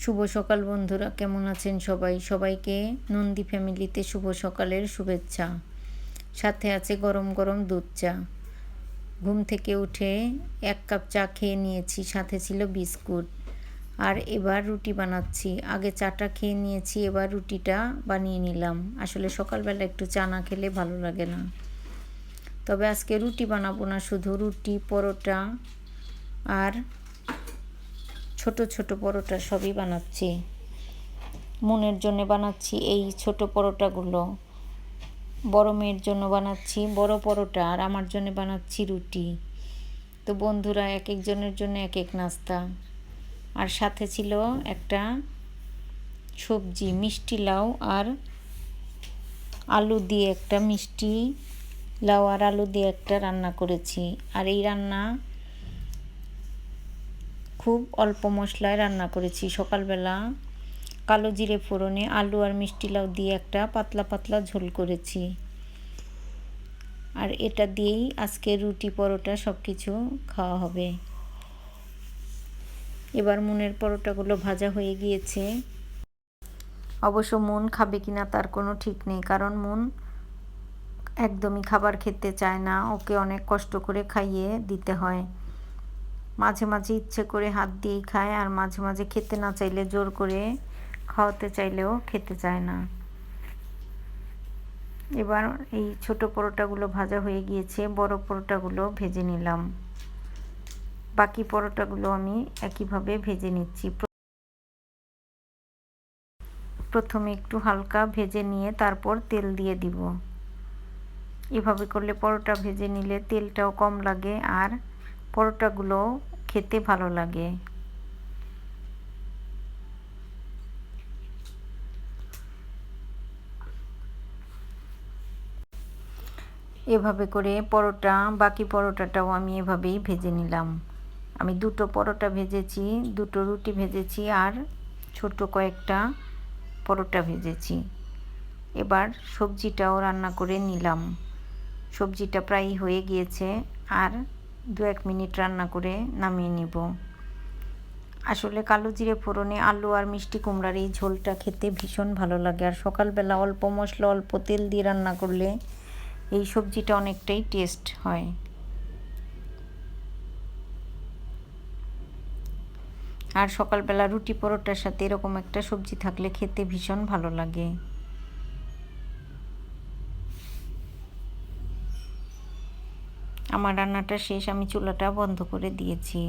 শুভ সকাল বন্ধুরা, কেমন আছেন সবাই? সবাইকে নন্দী ফ্যামিলিতে শুভ সকালের শুভেচ্ছা। সাথে আছে গরম গরম দুধ চা। ঘুম থেকে উঠে 1 কাপ চা খেয়ে নিয়েছি, সাথে ছিল বিস্কুট। আর এবার রুটি বানাচ্ছি। আগে চাটা খেয়ে নিয়েছি, এবার রুটিটা বানিয়ে নিলাম। আসলে সকালবেলা একটু চা না খেলে ভালো লাগে না। তবে আজকে রুটি বানাবো না, শুধু রুটি, পরোটা আর ছোট ছোট পরোটা সবই বানাচ্ছি। মনের জন্য বানাচ্ছি এই ছোট পরোটাগুলো, বড় মেয়ের জন্য বানাচ্ছি বড় পরোটা, আর আমার জন্য বানাচ্ছি রুটি। তো বন্ধুরা, এক একজনের জন্য এক এক নাস্তা। আর সাথে ছিল একটা সবজি, মিষ্টি লাউ আর আলু দিয়ে একটা মিষ্টি লাউ আর আলু দিয়ে একটা রান্না করেছি। আর এই রান্না খুব অল্প মশলায় রান্না করেছি। সকালবেলা কালো জিরে ফোড়নে আলু আর মিষ্টি লাউ দিয়ে একটা পাতলা পাতলা ঝোল করেছি। আর এটা দিয়েই আজকে রুটি, পরোটা সব কিছু খাওয়া হবে। এবার মুনের পরোটাগুলো ভাজা হয়ে গিয়েছে। অবশ্য মুন খাবে কিনা তার কোনো ঠিক নেই, কারণ মুন একদমই খাবার খেতে চায় না। ওকে অনেক কষ্ট করে খাইয়ে দিতে হয়। মাঝে মাঝে ইচ্ছে করে হাত দিয়েই খায়, আর মাঝে মাঝে খেতে না চাইলে জোর করে খাওয়াতে চাইলেও খেতে চায় না। এবার এই ছোট পরোটাগুলো ভাজা হয়ে গিয়েছে, বড় পরোটাগুলো ভেজে নিলাম। বাকি পরোটাগুলো আমি একইভাবে ভেজে নিচ্ছি। প্রথমে একটু হালকা ভেজে নিয়ে তারপর তেল দিয়ে দিব। এভাবে করলে পরোটা ভেজে নিলে তেলটাও কম লাগে আর পরোটাগুলো খেতে ভালো লাগে। এভাবে করে বাকি পরোটাটাও আমি এভাবেই ভেজে নিলাম। আমি দুটো পরোটা ভেজেছি, দুটো রুটি ভেজেছি আর ছোট কয়েকটা পরোটা ভেজেছি। এবার সবজিটাও রান্না করে নিলাম। সবজিটা প্রায় হয়ে গিয়েছে, আর 2-1 মিনিট রান্না করে নামিয়ে নিব। আসলে কালো জিরে ফোড়নে আলু আর মিষ্টি কুমড়ার এই ঝোলটা খেতে ভীষণ ভালো লাগে। আর সকালবেলা অল্প মশলা অল্প তেল দিয়ে রান্না করলে এই সবজিটা অনেকটাই টেস্ট হয়। আর সকালবেলা রুটি পরোটার সাথে এরকম একটা সবজি থাকলে খেতে ভীষণ ভালো লাগে। আমার রান্নাটা শেষ, আমি চুলাটা বন্ধ করে দিয়েছি।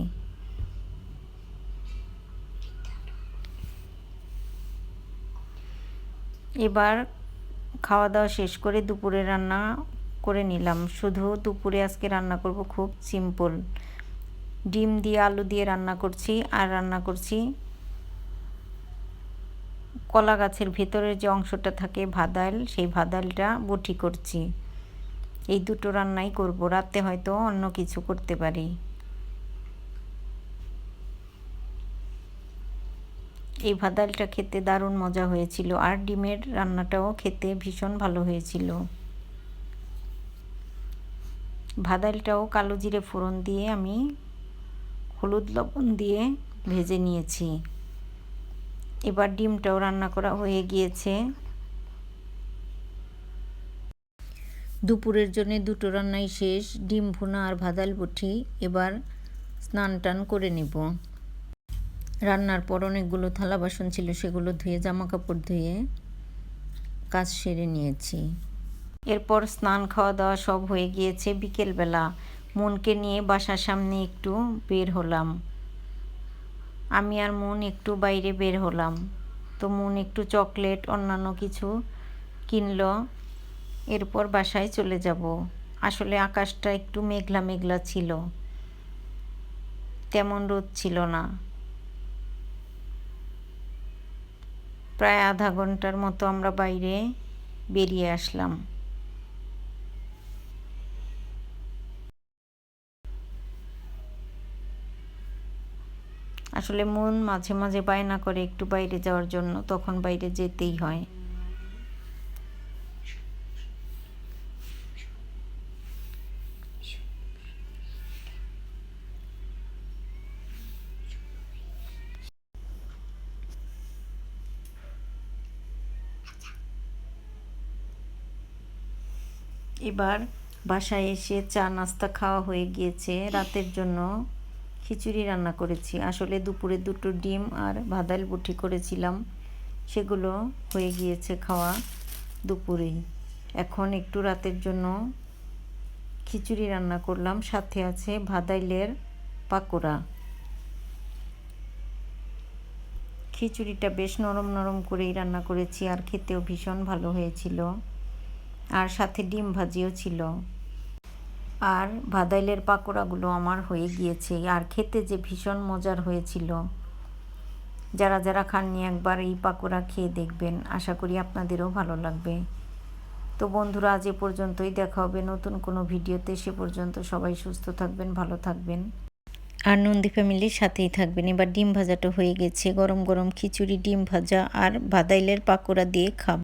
এবার খাওয়া দাওয়া শেষ করে দুপুরে রান্না করে নিলাম। শুধু দুপুরে আজকে রান্না করব খুব সিম্পল, ডিম দিয়ে আলু দিয়ে রান্না করছি। আর রান্না করছি কলা গাছের ভেতরের যে অংশটা থাকে ভাদাইল, সেই ভাদাইলটা বটি করছি। এই দুটো রান্নাই করব, রাতে হয়তো অন্য কিছু করতে পারি। এই ভাদাইলটা খেতে দারুণ মজা হয়েছিল, আর ডিমের রান্নাটাও খেতে ভীষণ ভালো হয়েছিল। ভাদাইলটাও কালো জিরে ফোড়ন দিয়ে আমি হলুদ লবণ দিয়ে ভেজে নিয়েছি। এবার ডিমটাও রান্না করা হয়ে গিয়েছে। দুপুরের জন্য দুটো রান্নাই শেষ, ডিম ভুনা আর ভাদাইল বটি। এবার স্নান টান করে নেব। রান্নার পর অনেকগুলো থালা বাসন ছিল, সেগুলো ধুয়ে জামা কাপড় ধুয়ে কাজ সেরে নিয়েছি। এরপর স্নান খাওয়া দাওয়া সব হয়ে গিয়েছে। বিকেলবেলা মনকে নিয়ে বাসার সামনে একটু বের হলাম। আমি আর মন একটু বাইরে বের হলাম। তো মন একটু চকলেট অন্যান্য কিছু কিনলো। এরপর বাসায় চলে যাব। আসলে আকাশটা একটু মেঘলা মেঘলা ছিল, তেমন রোদ ছিল না। প্রায় আধা ঘন্টার মতো আমরা বাইরে বেরিয়ে আসলাম। আসলে মন মাঝে মাঝে বায়না করে একটু বাইরে যাওয়ার জন্য, তখন বাইরে যেতেই হয়। এবার বাসায় এসে চা নাস্তা খাওয়া হয়ে গিয়েছে। রাতের জন্য খিচুড়ি রান্না করেছি। আসলে দুপুরে 2টো ডিম আর ভাদাইল বুটি করেছিলাম, সেগুলো হয়ে গিয়েছে খাওয়া দুপুরেই। এখন একটু রাতের জন্য খিচুড়ি রান্না করলাম, সাথে আছে ভাদাইলের পাকোড়া। খিচুড়িটা বেশ নরম নরম করেই রান্না করেছি, আর খেতেও ভীষণ ভালো হয়েছিল। আর সাথে ডিম ভাজিও ছিল। আর ভাদাইলের পাকোড়াগুলো আমার হয়ে গিয়েছে, আর খেতে যে ভীষণ মজার হয়েছিল। যারা যারা খাননি একবার এই পাকোড়া খেয়ে দেখবেন, আশা করি আপনাদেরও ভালো লাগবে। তো বন্ধুরা, আজ এ পর্যন্তই। দেখা হবে নতুন কোনো ভিডিওতে। সে পর্যন্ত সবাই সুস্থ থাকবেন, ভালো থাকবেন, আর নন্দী ফ্যামিলির সাথেই থাকবেন। এবার ডিম ভাজাটা হয়ে গেছে। গরম গরম খিচুড়ি, ডিম ভাজা আর ভাদাইলের পাকোড়া দিয়ে খাব।